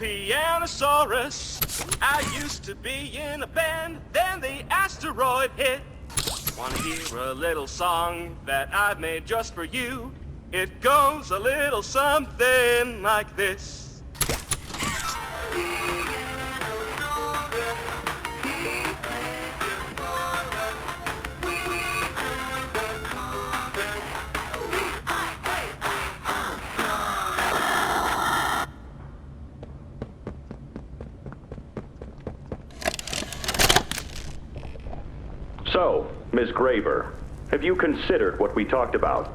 Pianosaurus. I used to be in a band, then the asteroid hit. Wanna hear a little song that I've made just for you? It goes a little something like this. So, Ms. Graver, have you considered what we talked about?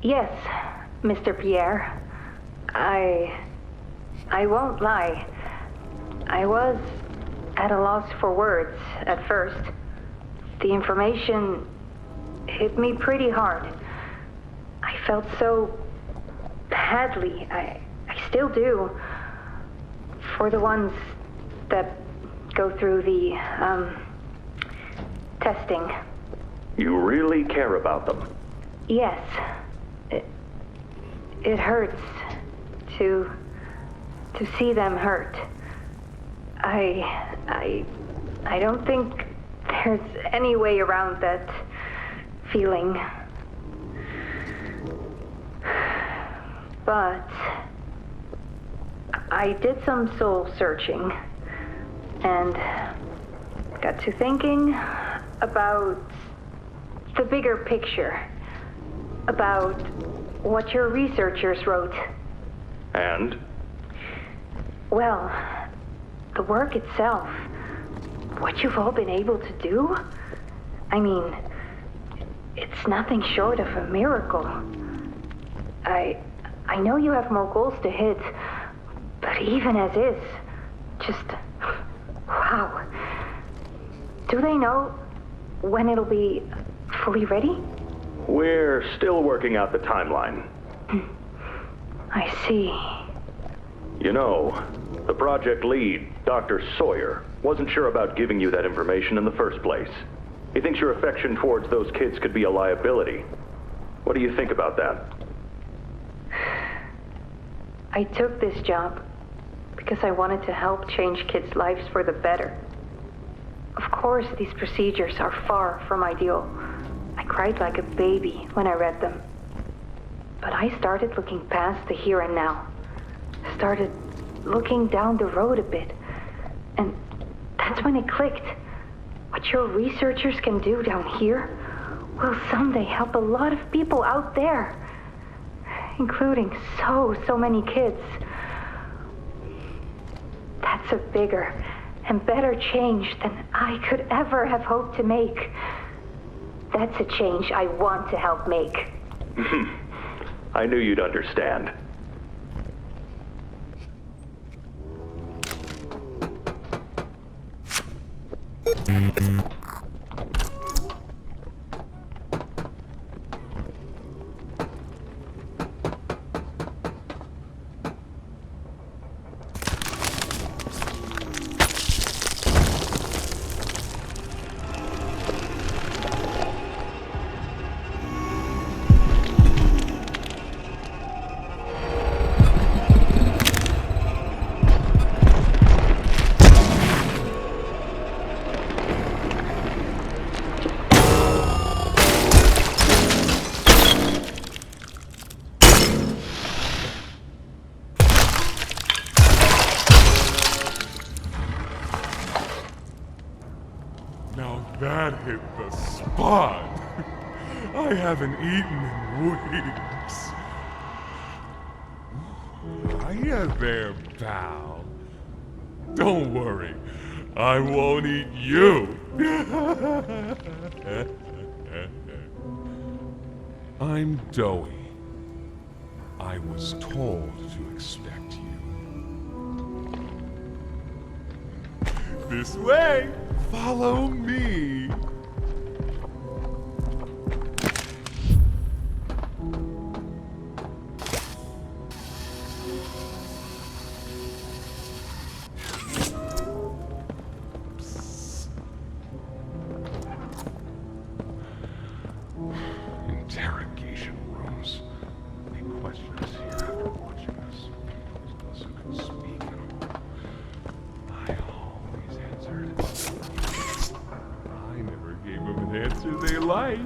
Yes, Mr. Pierre. I won't lie. I was at a loss for words at first. The information hit me pretty hard. I felt so badly. I still do. For the ones that go through the, testing. You really care about them? Yes. It hurts to see them hurt. I don't think there's any way around that feeling. But I did some soul searching and got to thinking about the bigger picture, about what your researchers wrote. And? Well, the work itself, what you've all been able to do, I mean, it's nothing short of a miracle. I know you have more goals to hit, but even as is, just, wow. Do they know when it'll be fully ready? We're still working out the timeline. I see. You know, the project lead, Dr. Sawyer, wasn't sure about giving you that information in the first place. He thinks your affection towards those kids could be a liability. What do you think about that? I took this job because I wanted to help change kids' lives for the better. Of course, these procedures are far from ideal. I cried like a baby when I read them. But I started looking past the here and now. Started looking down the road a bit. And that's when it clicked. What your researchers can do down here will someday help a lot of people out there. Including so many kids. That's a bigger and better change than I could ever have hoped to make. That's a change I want to help make. I knew you'd understand. Now that hit the spot. I haven't eaten in weeks. Hiya there, pal. Don't worry, I won't eat you. I'm Doughy. I was told to expect you. This way! Follow me! Interrogation rooms. They question us here after watching us. light.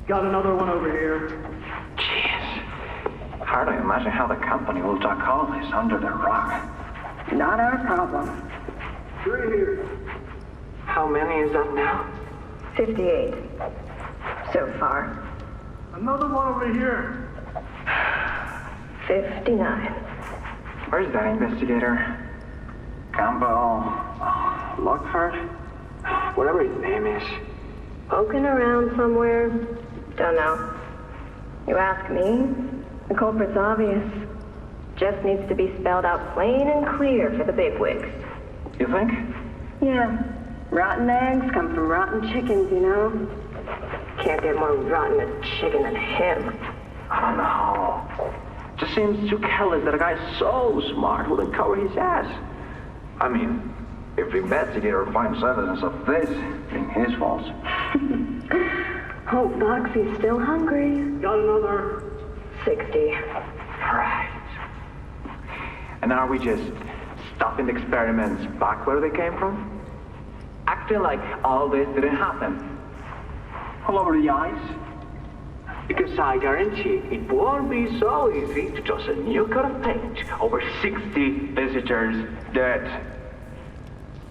Got another one over here. Jeez. Hard to imagine how the company will duck all this under the rug. Not our problem. 3 here. How many is that now? 58. So far. Another one over here. 59. Where's that investigator? Campbell? Lockhart? Whatever his name is. Poking around somewhere? Don't know. You ask me? The culprit's obvious. Just needs to be spelled out plain and clear for the bigwigs. You think? Yeah. Rotten eggs come from rotten chickens, you know? Can't get more rotten a chicken than him. I don't know. Just seems too careless that a guy so smart wouldn't cover his ass. I mean, if the investigator finds evidence of this, it's his fault. Hope Boxy's still hungry. Got another. 60. Right. And are we just stopping the experiments back where they came from? Acting like all this didn't happen. All over the ice. Because I guarantee it won't be so easy to toss a new coat of paint over 60 visitors dead.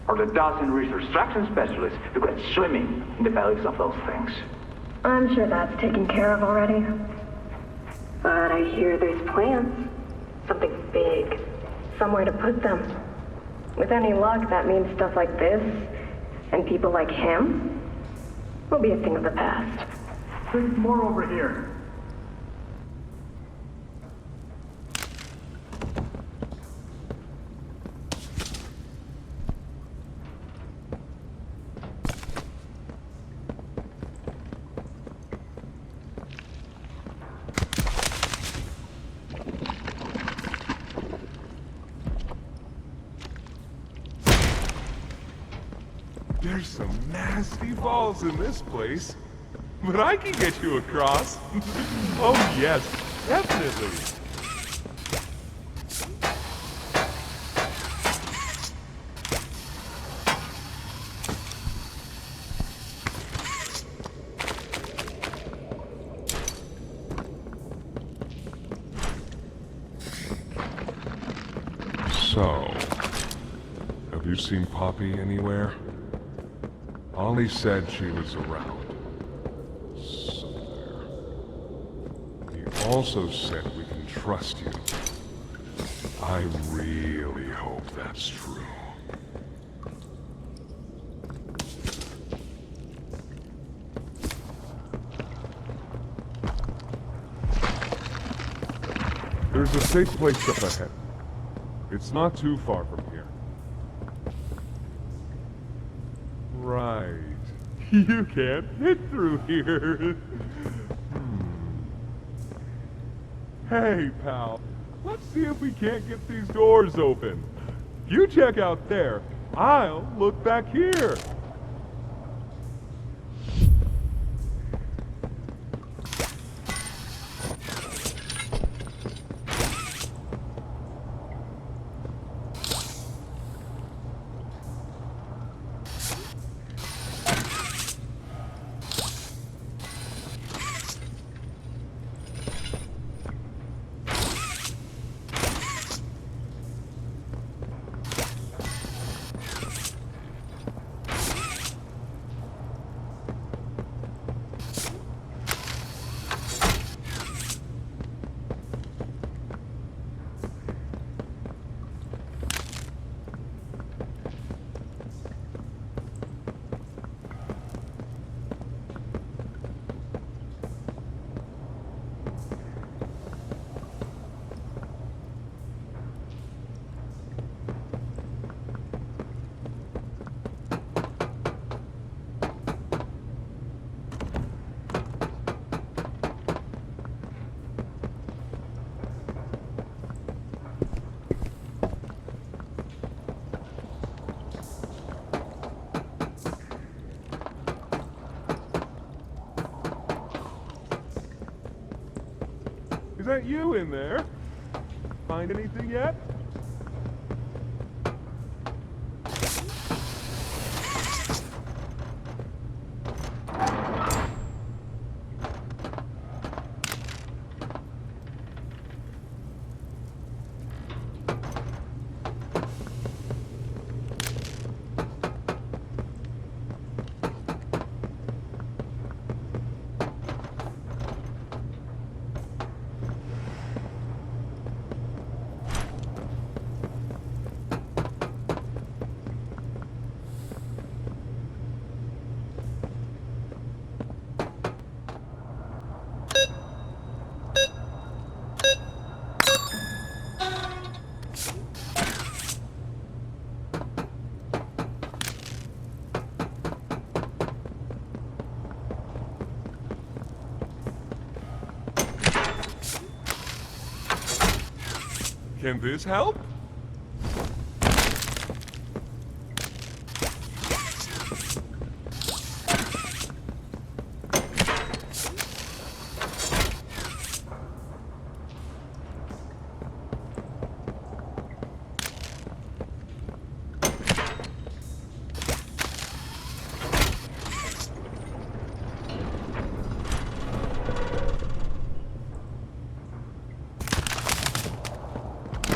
Or the dozen resource extraction specialists who got swimming in the bellies of those things. I'm sure that's taken care of already. But I hear there's plans. Something big. Somewhere to put them. With any luck, that means stuff like this, and people like him, will be a thing of the past. Think more over here. There's some nasty balls in this place. But I can get you across. Oh yes, definitely. So, have you seen Poppy anywhere? Ollie said she was around. Somewhere. He also said we can trust you. I really hope that's true. There's a safe place up ahead. It's not too far from here. Right. You can't fit through here. Hey, pal. Let's see if we can't get these doors open. You check out there. I'll look back here. sent you in there. Find anything yet? Can this help?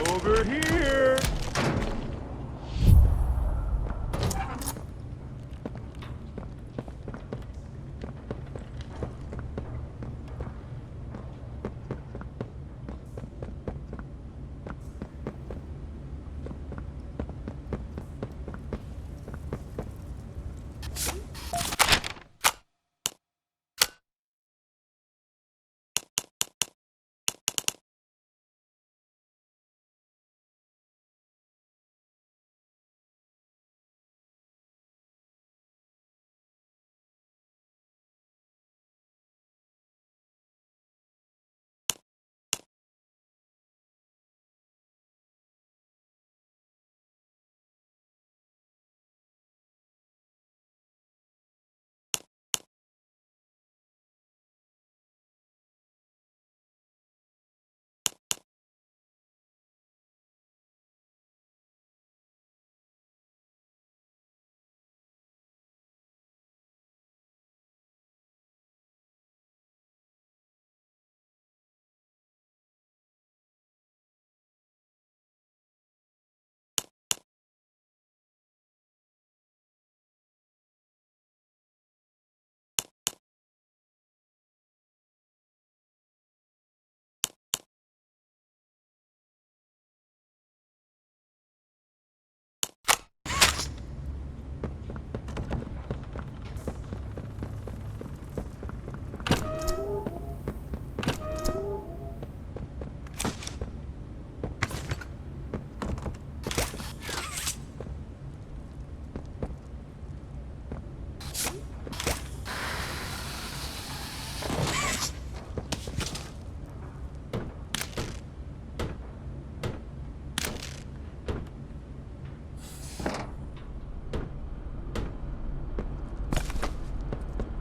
Over here!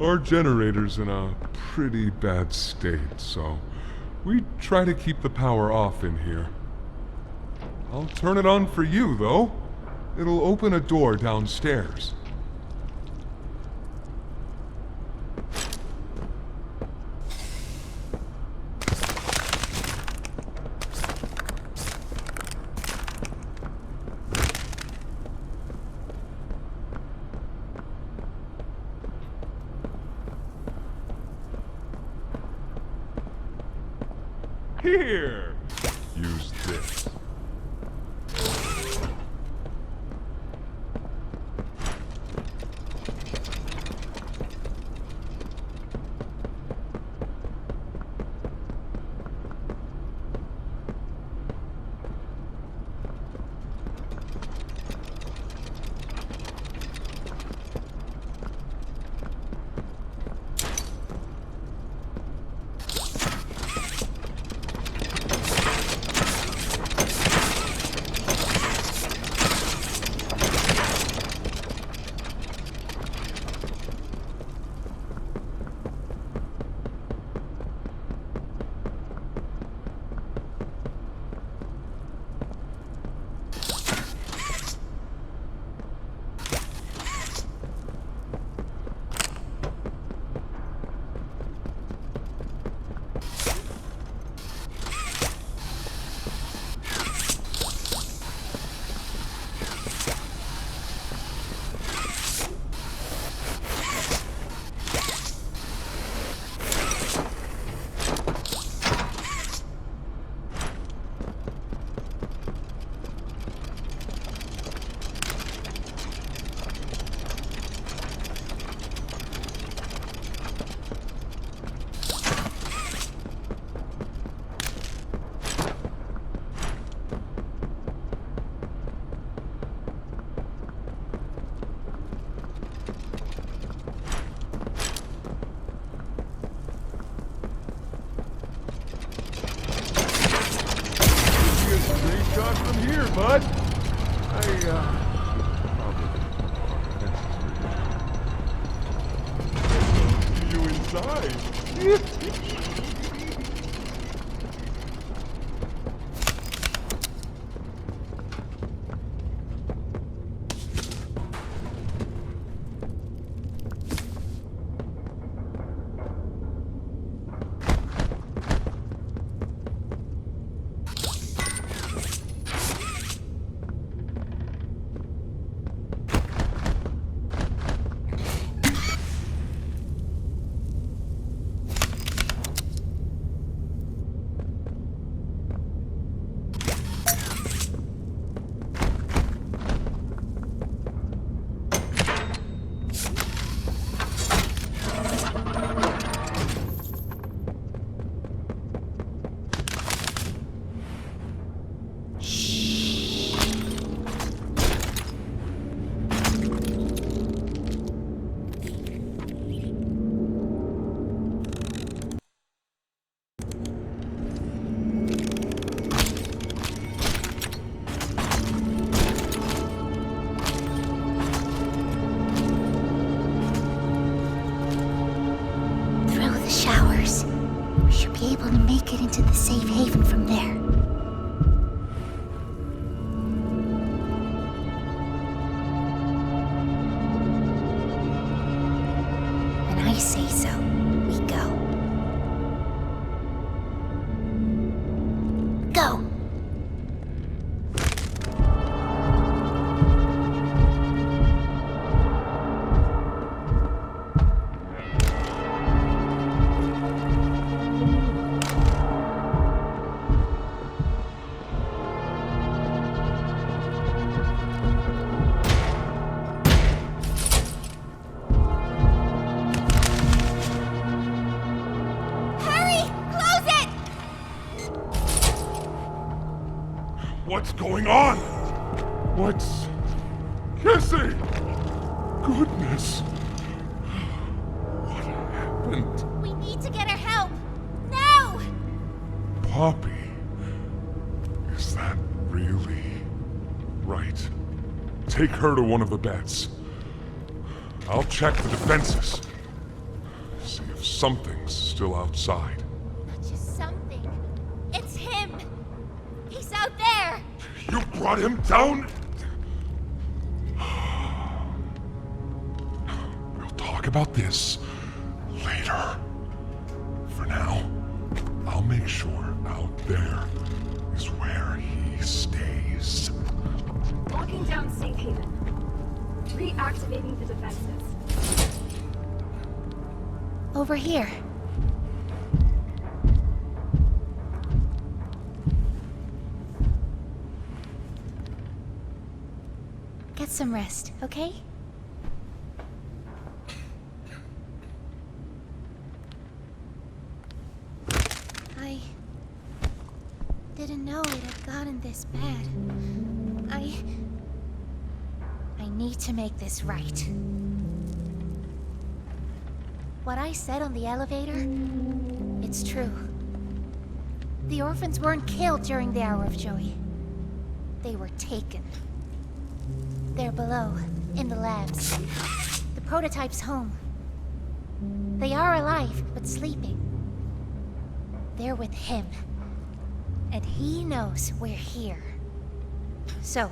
Our generator's in a pretty bad state, so we try to keep the power off in here. I'll turn it on for you, though. It'll open a door downstairs. Here! Use this. Into the safe haven from there. When I say so, we go. Go! What's going on? What's... Cassie! Goodness! What happened? We need to get her help! Now! Poppy? Is that really... right? Take her to one of the beds. I'll check the defenses. See if something's still outside. Not just something. It's him! He's out there! You brought him down? We'll talk about this later. For now, I'll make sure out there is where he stays. Locking down safe haven. Reactivating the defenses. Over here. Get some rest, okay? I didn't know it had gotten this bad. I need to make this right. What I said on the elevator, it's true. The orphans weren't killed during the Hour of Joy. They were taken. They're below, in the labs. The prototype's home. They are alive, but sleeping. They're with him. And he knows we're here. So,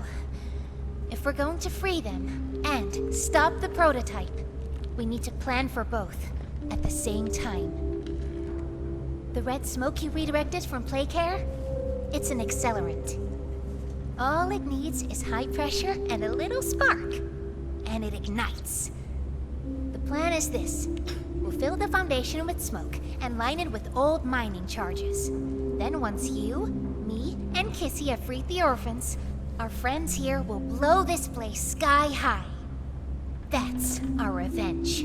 if we're going to free them, and stop the prototype, we need to plan for both, at the same time. The red smoke you redirected from Playcare? It's an accelerant. All it needs is high pressure and a little spark, and it ignites. The plan is this. We'll fill the foundation with smoke and line it with old mining charges. Then once you, me, and Kissy have freed the orphans, our friends here will blow this place sky high. That's our revenge.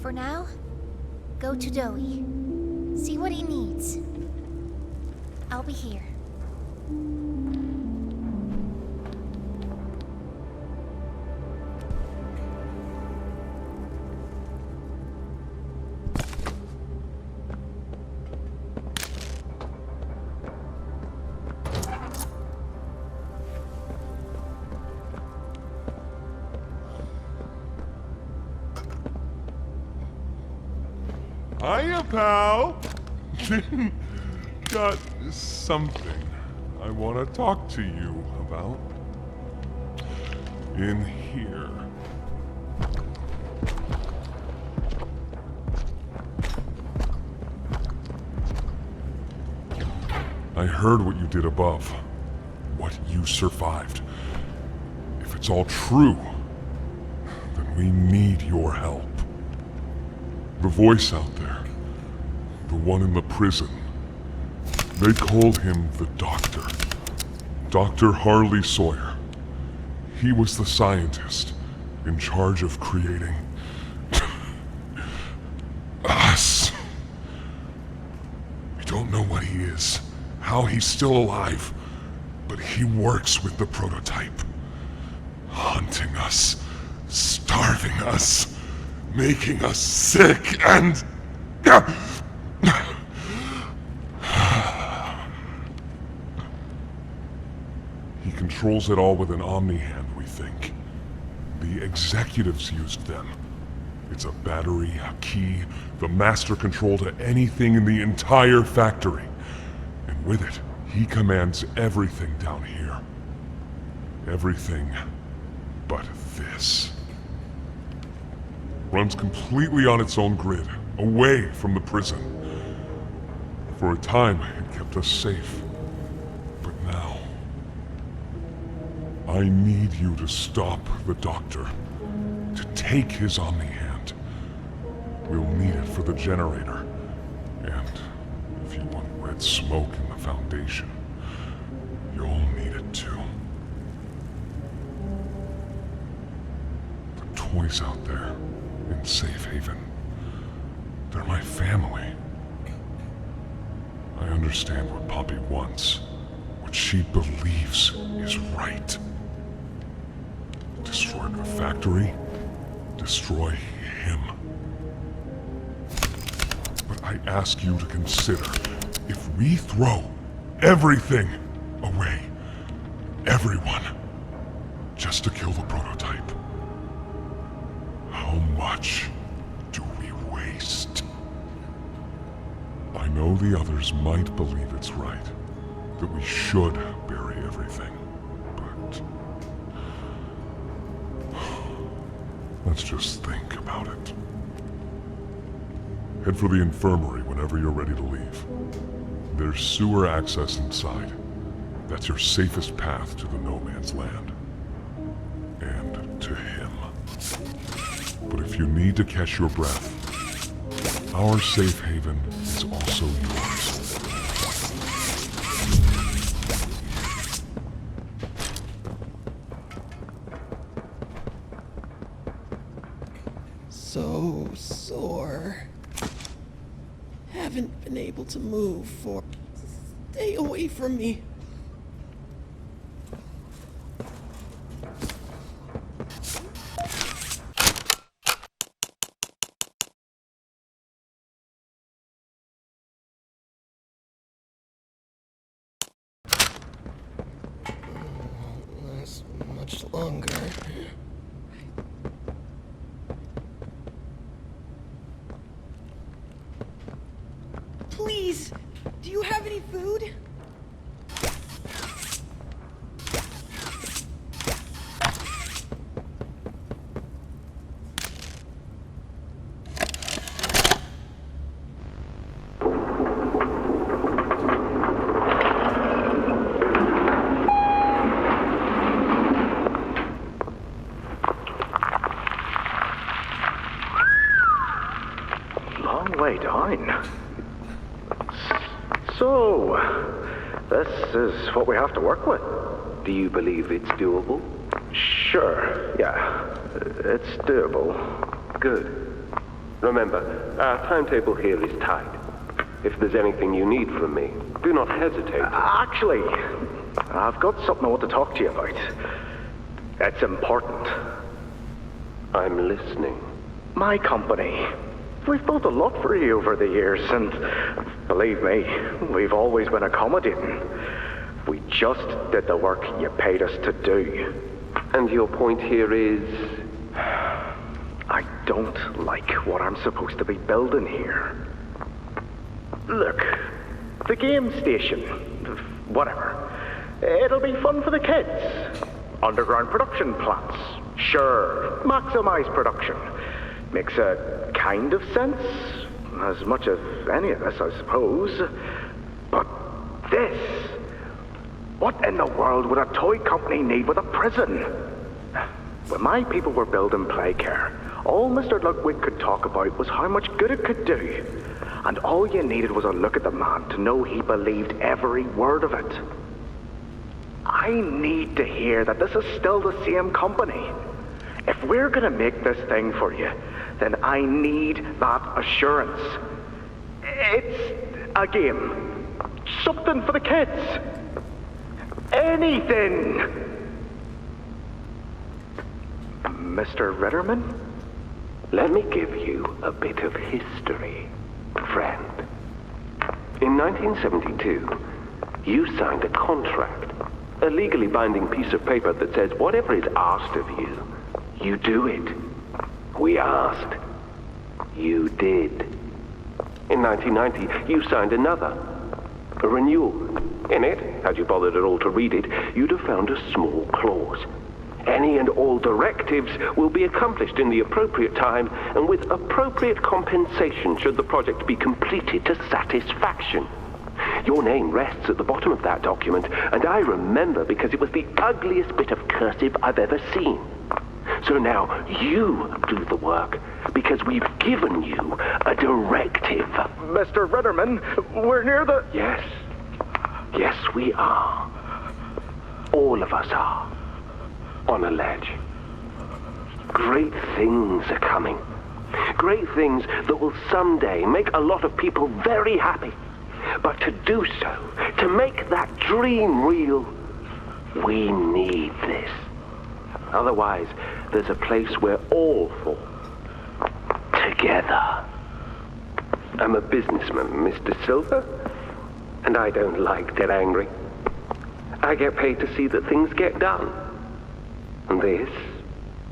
For now, go to Dowie. See what he needs. I'll be here. Hiya, pal. Got something I want to talk to you about. In here. I heard what you did above. What you survived. If it's all true, then we need your help. The voice out there, the one in the prison, they called him the Doctor. Dr. Harley Sawyer. He was the scientist in charge of creating us. We don't know what he is, how he's still alive, but he works with the prototype. Hunting us, starving us, making us sick, and... He controls it all with an Omni-Hand, we think. The executives used them. It's a battery, a key, the master control to anything in the entire factory. And with it, he commands everything down here. Everything but this. Runs completely on its own grid, away from the prison. For a time, it kept us safe. But now... I need you to stop the Doctor. To take his Omni-Hand. We'll need it for the generator. And if you want red smoke in the Foundation, you'll need it too. The toys out there, in Safe Haven, they're my family. I understand what Poppy wants, what she believes is right. Destroy the factory, destroy him. But I ask you to consider, if we throw everything away, everyone, just to kill the prototype, how much do we waste? I know the others might believe it's right, that we should bury everything, but... let's just think about it. Head for the infirmary whenever you're ready to leave. There's sewer access inside. That's your safest path to the No Man's Land. And to him. But if you need to catch your breath, our safe haven is also yours. So sore. Haven't been able to move for... Stay away from me. Won't last much longer. Please, do you have any food? Long way down. So, this is what we have to work with. Do you believe it's doable? Sure, yeah. It's doable. Good. Remember, our timetable here is tight. If there's anything you need from me, do not hesitate. Actually, I've got something I want to talk to you about. It's important. I'm listening. My company. We've built a lot for you over the years, and believe me, we've always been accommodating. We just did the work you paid us to do. And your point here is? I don't don't like what I'm supposed to be building here. Look, the game station, whatever, it'll be fun for the kids. Underground production plants, sure, maximize production. Makes a kind of sense, as much as any of this, I suppose. But this, what in the world would a toy company need with a prison? When my people were building Playcare, all Mr. Ludwig could talk about was how much good it could do. And all you needed was a look at the man to know he believed every word of it. I need to hear that this is still the same company. If we're gonna make this thing for you, then I need that assurance. It's a game. Something for the kids. Anything. Mr. Ritterman? Let me give you a bit of history, friend. In 1972, you signed a contract, a legally binding piece of paper that says whatever is asked of you, you do it. We asked. You did. In 1990, you signed another, a renewal. In it, had you bothered at all to read it, you'd have found a small clause. Any and all directives will be accomplished in the appropriate time and with appropriate compensation should the project be completed to satisfaction. Your name rests at the bottom of that document, and I remember because it was the ugliest bit of cursive I've ever seen. So now you do the work, because we've given you a directive. Mr. Ritterman, we're near the... Yes. Yes, we are. All of us are. On a ledge. Great things are coming. Great things that will someday make a lot of people very happy. But to do so, to make that dream real, we need this. Otherwise, there's a place we're all for. Together. I'm a businessman, Mr. Silver, and I don't like to get angry. I get paid to see that things get done. And this,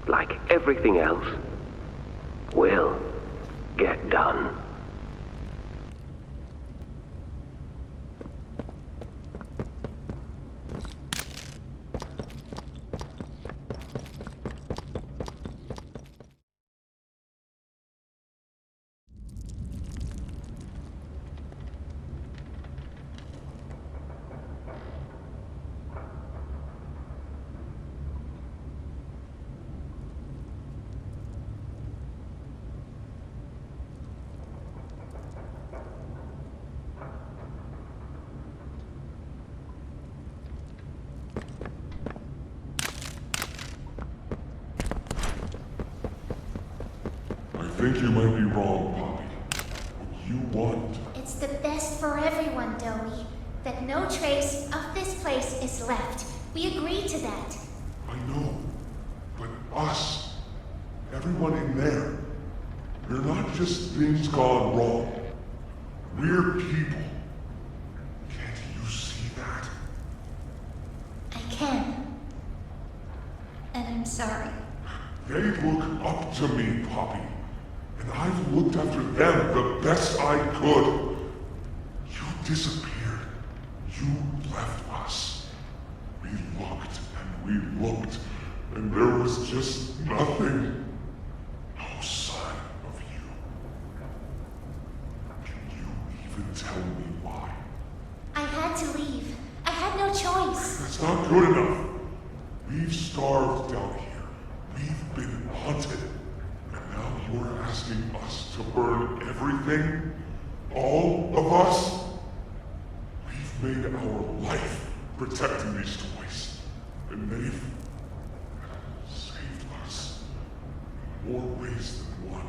like everything else, will get done. I think you might be wrong, Poppy. What you want... It's the best for everyone, Dowie. That no trace of this place is left. We agreed to that. I know. But us, everyone in there, we're not just things gone wrong. We're people. Can't you see that? I can. And I'm sorry. They look up to me, Poppy. And I've looked after them the best I could. You disappeared. You left us. We looked and we looked, and there was just nothing. No sign of you. Can you even tell me why? I had to leave. I had no choice. That's not good enough. We've starved down here. We've been hunted. And now you're asking us to burn everything? All of us? We've made our life protecting these toys. And they've saved us in more ways than one.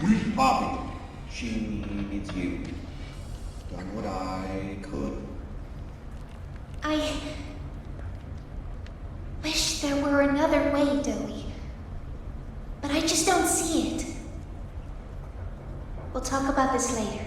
We... Poppy, she needs you. Done what I could. I wish there were another way, Dowie. But I just don't see it. We'll talk about this later.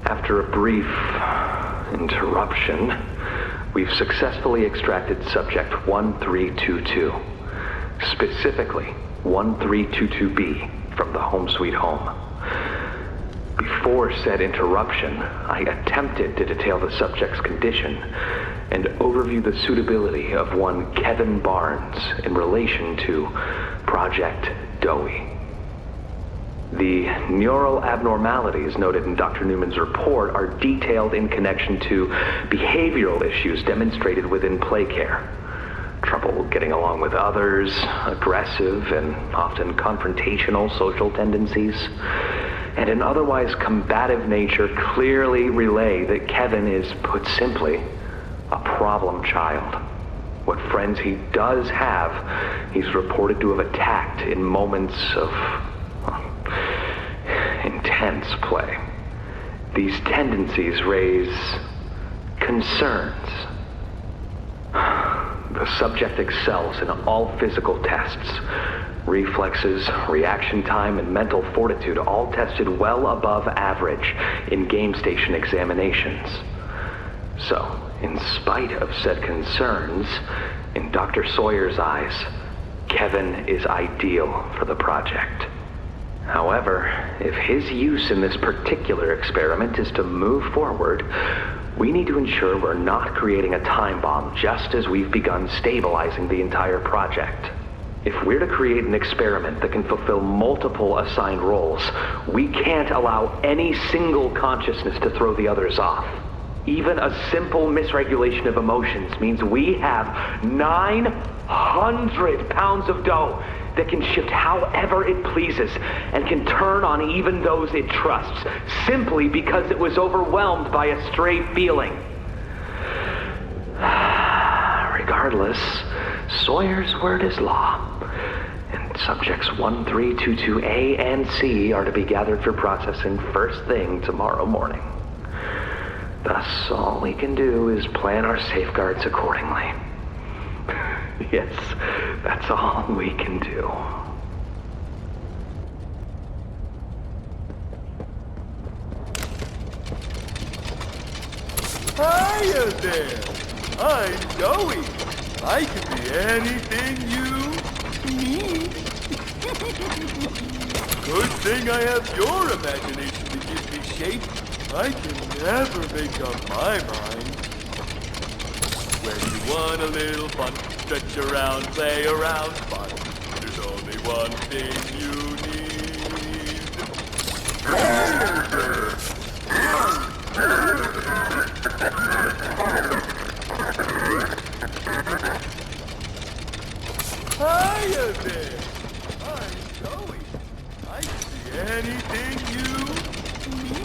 After a brief interruption, we've successfully extracted subject 1322, specifically 1322B, from the Home Sweet Home. Before said interruption, I attempted to detail the subject's condition and overview the suitability of one Kevin Barnes in relation to Project Dowie. The neural abnormalities noted in Dr. Newman's report are detailed in connection to behavioral issues demonstrated within play care. Trouble getting along with others, aggressive and often confrontational social tendencies, and an otherwise combative nature clearly relay that Kevin is, put simply, a problem child. What friends he does have, he's reported to have attacked in moments of intense play. These tendencies raise concerns. The subject excels in all physical tests. Reflexes, reaction time, and mental fortitude all tested well above average in game station examinations. So, in spite of said concerns, in Dr. Sawyer's eyes, Kevin is ideal for the project. However, if his use in this particular experiment is to move forward, we need to ensure we're not creating a time bomb just as we've begun stabilizing the entire project. If we're to create an experiment that can fulfill multiple assigned roles, we can't allow any single consciousness to throw the others off. Even a simple misregulation of emotions means we have 900 pounds of dough that can shift however it pleases and can turn on even those it trusts, simply because it was overwhelmed by a stray feeling. Regardless, Sawyer's word is law, and subjects 1322A and C are to be gathered for processing first thing tomorrow morning. Thus, all we can do is plan our safeguards accordingly. Yes, that's all we can do. Hiya there! I'm Joey. I can be anything you need. Good thing I have your imagination to give me shape. I can never make up my mind. When you want a little fun, stretch around, play around, fun. There's only one thing you need. Hiya there! I'm Joey. I can be anything you need.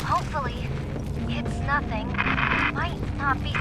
Hopefully, it's nothing. Might not be.